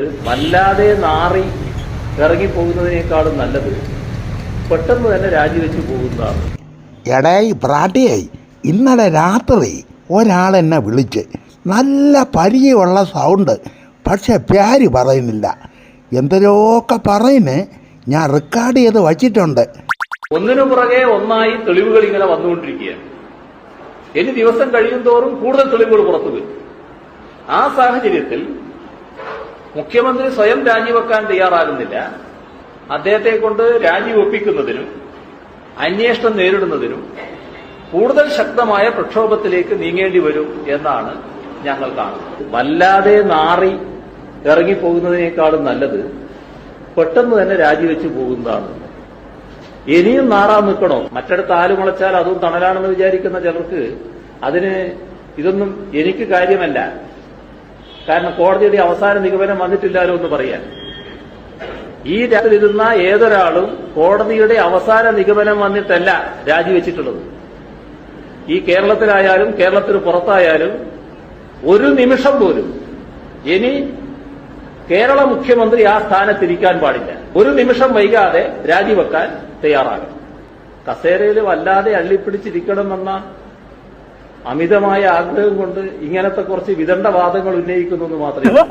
വല്ലാതെ നാറി ഇറങ്ങിപ്പോകുന്നതിനേക്കാളും നല്ലത് പെട്ടെന്ന് തന്നെ രാജിവെച്ച് പോകുന്നതാണ്. എടായി പ്രാട്ടിയായി ഇന്നലെ രാത്രി ഒരാളെന്നെ വിളിച്ച് നല്ല പരിചയമുള്ള സൗണ്ട്, പക്ഷെ പേര് പറയുന്നില്ല. എന്തൊക്കെ പറയുന്നേ, ഞാൻ റെക്കോർഡ് ചെയ്ത് വച്ചിട്ടുണ്ട്. ഒന്നിനു പുറകെ ഒന്നായി തെളിവുകൾ ഇങ്ങനെ വന്നുകൊണ്ടിരിക്കുകയാണ്. ഇനി ദിവസം കഴിയും തോറും കൂടുതൽ തെളിവുകൾ പുറത്തു വരും. ആ സാഹചര്യത്തിൽ മുഖ്യമന്ത്രി സ്വയം രാജിവെക്കാൻ തയ്യാറാകുന്നില്ല. അദ്ദേഹത്തെ കൊണ്ട് രാജിവെപ്പിക്കുന്നതിനും അന്വേഷണം നേരിടുന്നതിനും കൂടുതൽ ശക്തമായ പ്രക്ഷോഭത്തിലേക്ക് നീങ്ങേണ്ടി വരും എന്നാണ് ഞങ്ങൾ കാണുന്നത്. വല്ലാതെ നാറി ഇറങ്ങിപ്പോകുന്നതിനേക്കാളും നല്ലത് പെട്ടെന്ന് തന്നെ രാജിവെച്ച് പോകുന്നതാണ്. ഇനിയും നാറാൻ നിൽക്കണോ? മറ്റിടത്ത് ആല് മുളച്ചാൽ അതും തണലാണെന്ന് വിചാരിക്കുന്ന ചിലർക്ക് ഇതൊന്നും എനിക്ക് കാര്യമല്ല. കാരണം കോടതിയുടെ അവസാന നിഗമനം വന്നിട്ടില്ലാലോ എന്ന് പറയാൻ. ഈ രാജ്യത്തിരുന്ന ഏതൊരാളും കോടതിയുടെ അവസാന നിഗമനം വന്നിട്ടല്ല രാജിവെച്ചിട്ടുള്ളത്. ഈ കേരളത്തിലായാലും കേരളത്തിന് പുറത്തായാലും ഒരു നിമിഷം പോലും ഇനി കേരള മുഖ്യമന്ത്രി ആ സ്ഥാനത്തിരിക്കാൻ പാടില്ല. ഒരു നിമിഷം വൈകാതെ രാജിവെക്കാൻ തയ്യാറാകണം. കസേരയിൽ വല്ലാതെ അള്ളിപ്പിടിച്ചിരിക്കണമെന്ന അമിതമായ ആഗ്രഹം കൊണ്ട് ഇങ്ങനത്തെ കുറച്ച് വിദണ്ഡവാദങ്ങൾ ഉന്നയിക്കുന്നു മാത്രമേ